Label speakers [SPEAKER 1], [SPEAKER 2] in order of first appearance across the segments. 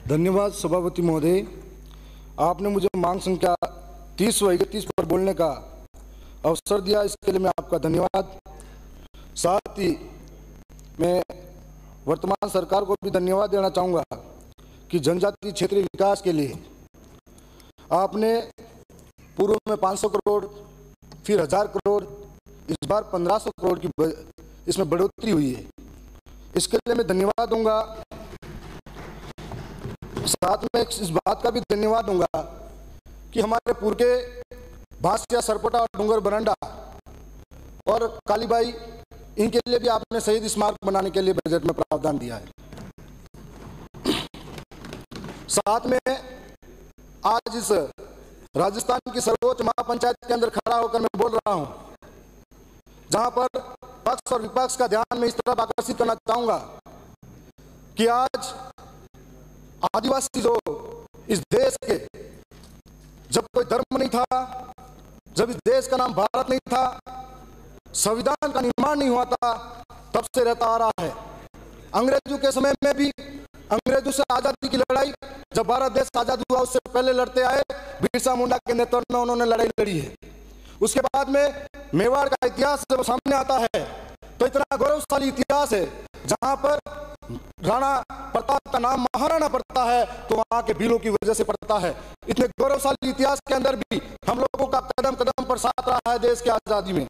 [SPEAKER 1] धन्यवाद सभापति महोदय, आपने मुझे मांग संख्या 30 व 31 पर बोलने का अवसर दिया, इसके लिए मैं आपका धन्यवाद। साथ ही मैं वर्तमान सरकार को भी धन्यवाद देना चाहूँगा कि जनजातीय क्षेत्रीय विकास के लिए आपने पूर्व में 500 करोड़, फिर 1000 करोड़, इस बार 1500 करोड़ की इसमें बढ़ोतरी हुई है, इसके लिए मैं धन्यवाद दूंगा। साथ में इस बात का भी धन्यवाद दूंगा कि हमारे पूर्व के भासिया, सरपटा, डूंगर बरंडा और कालीबाई, इनके लिए भी आपने शहीद स्मारक बनाने के लिए बजट में प्रावधान दिया है। साथ में आज इस राजस्थान की सर्वोच्च महापंचायत के अंदर खड़ा होकर मैं बोल रहा हूं, जहां पर पक्ष और विपक्ष का ध्यान मैं इस तरफ आकर्षित करना चाहूंगा कि आज आदिवासी जो इस देश के, जब कोई धर्म नहीं था, जब इस देश का नाम भारत नहीं था, संविधान का निर्माण नहीं हुआ था, तब से रहता आ रहा है। अंग्रेजों के समय में भी, अंग्रेजों से आजादी की लड़ाई जब भारत देश आजाद हुआ उससे पहले लड़ते आए, बिरसा मुंडा के नेतृत्व में उन्होंने लड़ाई लड़ी है। उसके बाद में मेवाड़ का इतिहास जब सामने आता है तो इतना गौरवशाली इतिहास है, जहां पर राणा प्रताप का नाम महाराणा पड़ता है तो वहां के बिलों की वजह से पड़ता है। इतने गौरवशाली इतिहास के अंदर भी हम लोगों का कदम कदम पर साथ रहा है देश की आजादी में।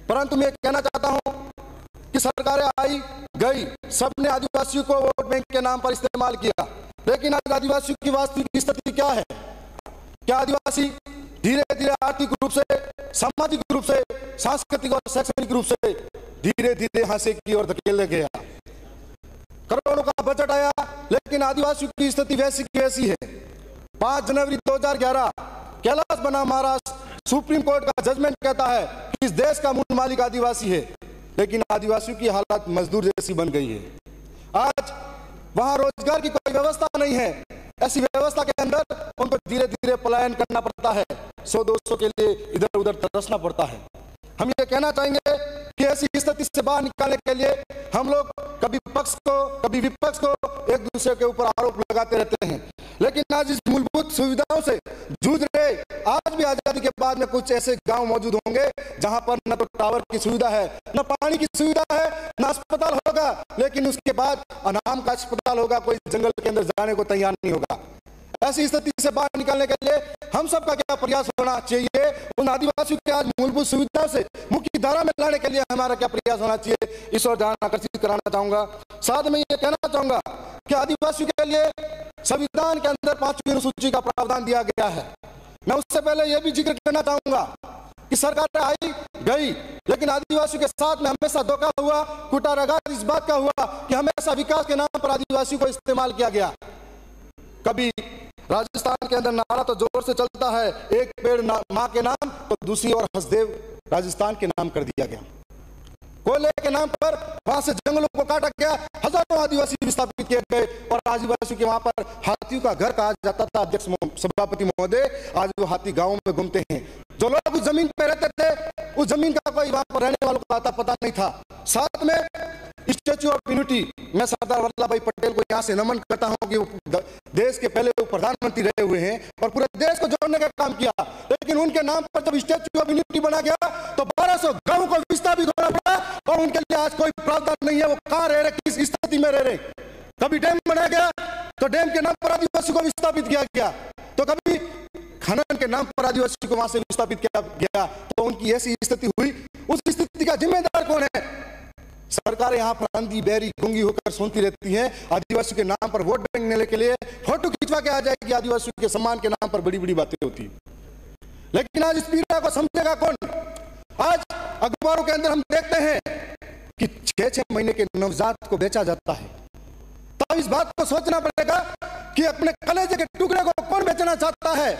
[SPEAKER 1] परंतु मैं कहना चाहता हूं कि सरकारें आई गई, सबने आदिवासियों को वोट बैंक के नाम पर इस्तेमाल किया, लेकिन आज आदिवासियों की वास्तविक स्थिति क्या है? क्या आदिवासी धीरे धीरे आर्थिक रूप से, सामाजिक रूप से, सांस्कृतिक और शैक्षणिक रूप से धीरे धीरे हांसे की ओर धकेल गया? करोड़ों का बजट आया, लेकिन आदिवासियों की स्थिति वैसी की वैसी है। 5 जनवरी 2011 कैलाश बना महाराष्ट्र, सुप्रीम कोर्ट का जजमेंट कहता है कि इस देश का मूल मालिक आदिवासी है, लेकिन आदिवासियों की हालत मजदूर जैसी बन गई है। आज वहां रोजगार की कोई व्यवस्था नहीं है। ऐसी व्यवस्था के अंदर उनको धीरे धीरे पलायन करना पड़ता है, 100-200 के लिए इधर उधर तरसना पड़ता है। हम ये कहना चाहेंगे कि ऐसी स्थिति से बाहर निकालने के लिए हम लोग कभी पक्ष को कभी विपक्ष को एक दूसरे के ऊपर आरोप लगाते रहते हैं, लेकिन आज इस मूलभूत सुविधाओं से जूझ रहे, आज भी आजादी के बाद में कुछ ऐसे गांव मौजूद होंगे जहां पर न तो टावर की सुविधा है, न पानी की सुविधा है, न अस्पताल होगा, लेकिन उसके बाद अनाम का अस्पताल होगा, कोई जंगल के अंदर जाने को तैयार नहीं होगा। ऐसी स्थिति से बाहर निकालने के लिए हम सबका क्या प्रयास होना चाहिए? उन आदिवासियों के आज मूलभूत सुविधा से मुख्य धारा में लाने के लिए हमारा क्या प्रयास होना चाहिए, इस ओर ध्यान आकर्षित कराना चाहूंगा। साथ में ये कहना चाहूंगा कि आदिवासियों के लिए संविधान के अंदर 5वीं अनुसूची का प्रावधान दिया गया है। मैं उससे पहले यह भी जिक्र करना चाहूंगा कि सरकार आई गई, लेकिन आदिवासियों के साथ में हमेशा धोखा हुआ, कुटाराघात इस बात का हुआ कि हमेशा विकास के नाम पर आदिवासियों को इस्तेमाल किया गया। कभी राजस्थान के अंदर नारा तो जोर से चलता है, एक पेड़ मां के नाम, तो दूसरी ओर हसदेव राजस्थान के नाम कर दिया गया। कोयले के नाम पर वहां से जंगलों को काटा गया, हजारों आदिवासी विस्थापित किए गए और आदिवासियों के वहां पर हाथियों का घर कहा जाता था। अध्यक्ष सभापति महोदय, आज वो हाथी गांवों में घूमते हैं। जो लोग उस जमीन पे रहते थे, उस जमीन का कोई वहां पर रहने वालों का आता पता नहीं था। साथ में स्टैच्यू ऑफ यूनिटी, मैं सरदार वल्लभ भाई पटेल को यहाँ से नमन करता हूँ कि वो देश के पहले वो प्रधानमंत्री रहे हुए हैं और पूरे देश को जोड़ने का काम किया, लेकिन उनके नाम पर जब स्टैच्यू ऑफ यूनिटी बना गया तो 1200 गांवों को विस्थापित होना पड़ा और उनके लिए आज कोई प्रावधान नहीं है। वो कहाँ रह रहे, किस स्थिति में रह रहे? कभी डैम बनाया गया तो डैम के नाम पर आदिवासी को विस्थापित किया गया, तो कभी खनन के नाम पर आदिवासी को वहां से विस्थापित किया गया, तो उनकी ऐसी स्थिति हुई। उस स्थिति का जिम्मेदार कौन है? सरकार यहाँ पर अंधी बहरी गूंगी होकर सुनती रहती है। आदिवासियों के नाम पर वोट बैंक लेने के लिए फोटो खिंचवा के आ जाएगी, आदिवासियों के सम्मान के नाम पर बड़ी बड़ी बातें होती है, लेकिन आज इस पीड़ा को समझेगा कौन? आज अखबारों के अंदर हम देखते हैं कि 6-6 महीने के नवजात को बेचा जाता है। तब इस बात को सोचना पड़ेगा कि अपने कलेजे के टुकड़े को कौन बेचना चाहता है?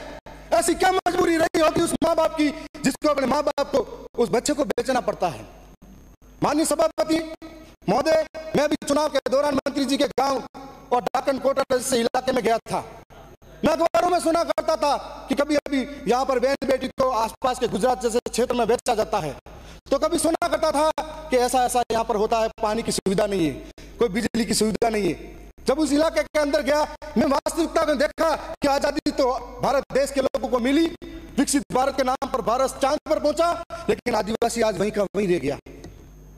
[SPEAKER 1] ऐसी क्या मजबूरी रही होगी उस माँ बाप की, जिसको अपने माँ बाप को, उस बच्चे को बेचना पड़ता है? माननीय सभापति महोदय, मैं भी चुनाव के दौरान मंत्री जी के गांव और डाकन कोटा जैसे इलाके में गया था। मैं अखबारों में सुना करता था कि कभी कभी यहाँ पर बहन बेटी को आसपास के गुजरात जैसे क्षेत्र में बेचा जाता है, तो कभी सुना करता था कि ऐसा ऐसा यहाँ पर होता है, पानी की सुविधा नहीं है। कोई बिजली की सुविधा नहीं है। जब उस इलाके के अंदर गया, मैं वास्तविकता में देखा कि आजादी तो भारत देश के लोगों को मिली, विकसित भारत के नाम पर भारत चांद पर पहुंचा, लेकिन आदिवासी आज वहीं का वहीं रह गया।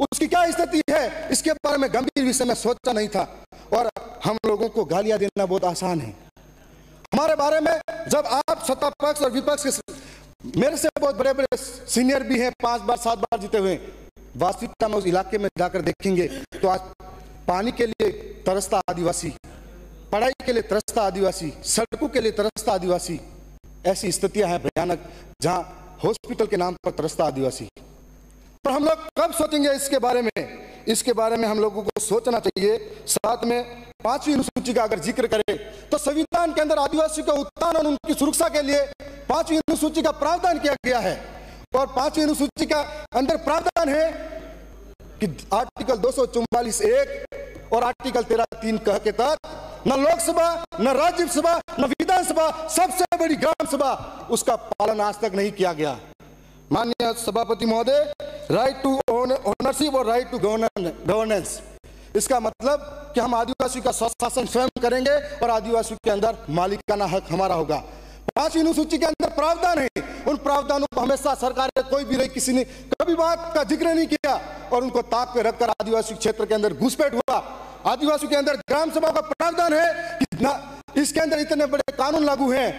[SPEAKER 1] उसकी क्या स्थिति है, इसके बारे में गंभीर विषय में सोचा नहीं था। और हम लोगों को गालियां देना बहुत आसान है। हमारे बारे में जब आप सत्ता पक्ष और विपक्ष के, मेरे से बहुत बड़े बड़े सीनियर भी हैं, 5 बार 7 बार जीते हुए, वास्तविकता में उस इलाके में जाकर देखेंगे तो आज पानी के लिए तरसता आदिवासी, पढ़ाई के लिए तरसता आदिवासी, सड़कों के लिए तरसता आदिवासी, ऐसी स्थितियां हैं भयानक, जहां हॉस्पिटल के नाम पर तरसता आदिवासी। पर हम लोग कब सोचेंगे इसके बारे में? इसके बारे में हम लोगों को सोचना चाहिए। साथ में 5वीं अनुसूची का अगर जिक्र करें तो संविधान के अंदर आदिवासी के उत्थान और उनकी सुरक्षा के लिए 5वीं अनुसूची का प्रावधान किया गया है। और 5वीं अनुसूची का अंदर प्रावधान है कि आर्टिकल 244(1) और आर्टिकल 13(3) के तहत न लोकसभा, न राज्यसभा, न विधानसभा, सबसे बड़ी ग्राम सभा, उसका पालन आज तक नहीं किया गया। माननीय सभापति महोदय, राइट टू ओनरशिप और राइट टू गवर्नेंस, इसका मतलब कि हम आदिवासी का स्वशासन स्वयं करेंगे और आदिवासी के अंदर मालिकाना हक हमारा होगा। 5वीं अनुसूची के अंदर प्रावधान है, उन प्रावधानों को हमेशा सरकार ने, कोई भी रही, किसी ने कभी बात का जिक्र नहीं किया और उनको ताक पे रखकर आदिवासी क्षेत्र के अंदर घुसपैठ हुआ। आदिवासी के अंदर ग्राम सभा का प्रावधान है कि इसके अंदर इतने बड़े कानून लागू हैं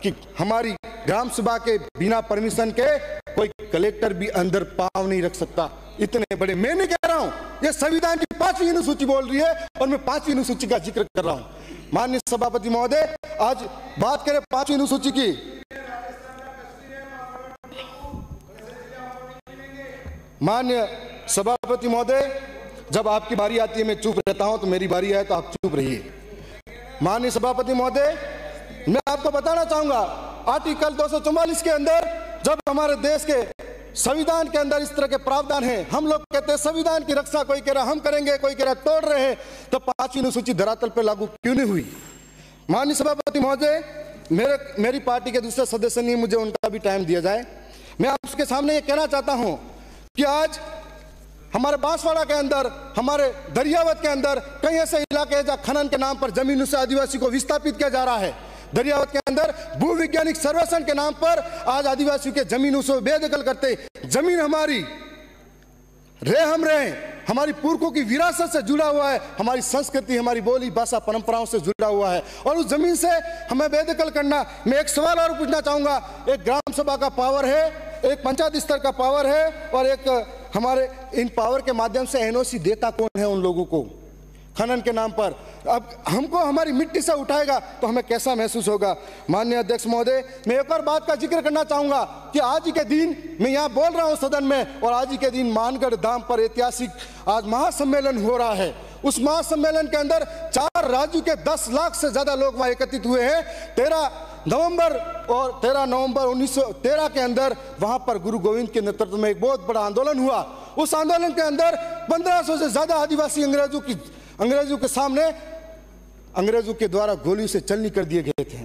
[SPEAKER 1] कि हमारी ग्राम सभा के बिना परमिशन के कोई कलेक्टर भी अंदर पांव नहीं रख सकता। इतने बड़े, मैं नहीं कह रहा हूं, ये संविधान की 5वीं अनुसूची बोल रही है और मैं 5वीं अनुसूची का जिक्र कर रहा हूं। माननीय सभापति महोदय, आज बात करें 5वीं अनुसूची की, माननीय सभापति महोदय, जब आपकी बारी आती है मैं चुप रहता हूं, तो मेरी बारी आए तो आप चुप रहिए। माननीय सभापति महोदय, मैं आपको बताना चाहूंगा, आर्टिकल 244 के अंदर जब हमारे देश के संविधान के अंदर इस तरह के प्रावधान हैं, हम लोग कहते हैं संविधान की रक्षा, कोई कह रहा हम करेंगे, कोई कह रहा तोड़ रहे हैं, तो 5वीं अनुसूची धरातल पर लागू क्यों नहीं हुई? माननीय सभापति महोदय, मेरी पार्टी के दूसरे सदस्य नहीं, मुझे उनका भी टाइम दिया जाए। मैं आपके सामने ये कहना चाहता हूं कि आज हमारे बांसवाड़ा के अंदर, हमारे दरियावत के अंदर कई ऐसे इलाके हैं जहां खनन के नाम पर जमीनों से आदिवासी को विस्थापित किया जा रहा है। दरियावत के अंदर भूवैज्ञानिक सर्वेक्षण के नाम पर आज आदिवासी के जमीनों से बेदखल करते, जमीन हमारी हम रहे, हमारी पुरखों की विरासत से जुड़ा हुआ है, हमारी संस्कृति, हमारी बोली भाषा परंपराओं से जुड़ा हुआ है, और उस जमीन से हमें बेदखल करना। मैं एक सवाल और पूछना चाहूंगा, एक ग्राम सभा का पावर है, एक पंचायत स्तर का पावर है, और एक हमारे इन पावर के माध्यम से एनओसी देता कौन है उन लोगों को खनन के नाम पर? अब हमको हमारी मिट्टी से उठाएगा तो हमें कैसा महसूस होगा? माननीय अध्यक्ष महोदय, मैं एक और बात का जिक्र करना चाहूंगा कि आज ही के दिन मैं यहाँ बोल रहा हूँ सदन में, और आज ही के दिन मानगढ़ धाम पर ऐतिहासिक आज महासम्मेलन हो रहा है। उस महासम्मेलन के अंदर 4 राज्यों के 10 लाख से ज्यादा लोग वहां एकत्रित हुए हैं। 13 नवंबर 1913 के अंदर वहां पर गुरु गोविंद के नेतृत्व में एक बहुत बड़ा आंदोलन हुआ। उस आंदोलन के अंदर 1500 से ज्यादा आदिवासी अंग्रेजों के सामने, अंग्रेजों के द्वारा गोलियों से चलनी कर दिए गए थे,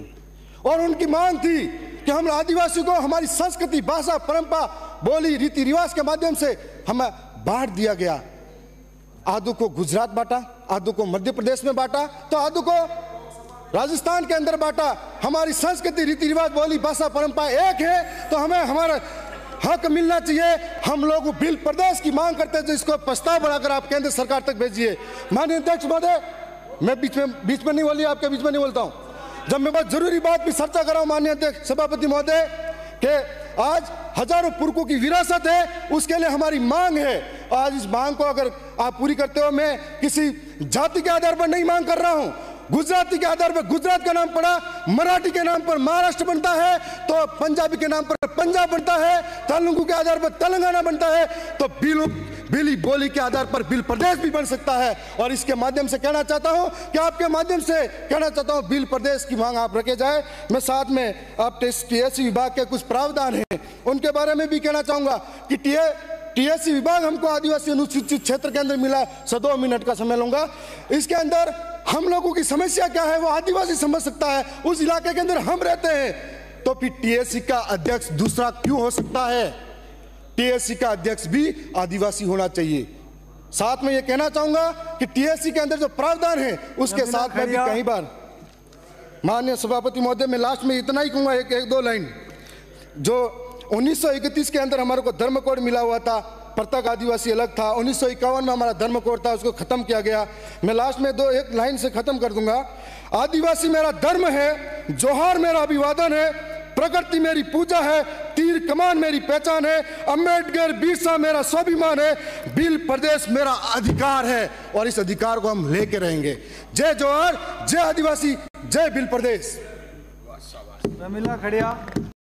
[SPEAKER 1] और उनकी मांग थी कि हम आदिवासी को हमारी संस्कृति, भाषा, परंपरा, बोली, रीति रिवाज के माध्यम से हमें बांट दिया गया। आधु को गुजरात बांटा, आधु को मध्य प्रदेश में बांटा, तो आधु को राजस्थान के अंदर बांटा। हमारी संस्कृति, रीति रिवाज, बोली, भाषा, परंपरा एक है, तो हमें हमारा हक मिलना चाहिए। हम लोग बिल प्रदेश की मांग करते हैं, जिसको प्रस्ताव बनाकर आप केंद्र सरकार तक भेजिए। माननीय अध्यक्ष महोदय, मैं बीच में नहीं बोली, आपके बीच में नहीं बोलता हूं। जब मैं बहुत जरूरी बात भी चर्चा कर रहा हूं माननीय अध्यक्ष सभापति महोदय, कि आज हजारों पुरखों की विरासत है, उसके लिए हमारी मांग है। आज इस मांग को अगर आप पूरी करते हो, मैं किसी जाति के आधार पर नहीं मांग कर रहा हूं। गुजराती के आधार पर गुजरात का नाम पड़ा, मराठी के नाम पर महाराष्ट्र बनता है, तो पंजाबी के नाम पर पंजाब बनता है, तेलुगु के आधार पर तेलंगाना बनता है, तो बिली बोली के आधार पर बिल प्रदेश भी बन सकता है। और इसके माध्यम से कहना चाहता हूं कि आपके माध्यम से कहना चाहता हूं, बिल प्रदेश की मांग आप रखे जाए। मैं साथ में आप टीएससी विभाग के कुछ प्रावधान हैं उनके बारे में भी कहना चाहूंगा कि टीएससी विभाग हमको आदिवासी अनुसूचित क्षेत्र के अंदर मिला। 2 मिनट का समय लूंगा। इसके अंदर हम लोगों की समस्या क्या है वो आदिवासी समझ सकता है, उस इलाके के अंदर हम रहते हैं, तो फिर टीएससी का अध्यक्ष दूसरा क्यों हो सकता है? टीएससी का अध्यक्ष भी आदिवासी होना चाहिए। साथ में ये कहना चाहूंगा कि टीएससी के अंदर जो प्रावधान है उसके साथ में भी कई बार। माननीय सभापति महोदय, मैं लास्ट में इतना ही कहूंगा, एक दो लाइन। जो 1931 के अंदर हमारे को धर्म कोड मिला हुआ था, पृथक आदिवासी अलग था। 1951 में हमारा धर्म कोड था, उसको खत्म किया गया। मैं लास्ट में एक लाइन से खत्म कर दूंगा। आदिवासी मेरा धर्म है, जोहार मेरा अभिवादन है, प्रकृति मेरी पूजा है, तीर कमान मेरी पहचान है, अम्बेडकर बिरसा मेरा स्वाभिमान है, बिल प्रदेश मेरा अधिकार है और इस अधिकार को हम लेके रहेंगे। जय जोहार, जय आदिवासी, जय बिल प्रदेश।
[SPEAKER 2] रमीला खड़िया।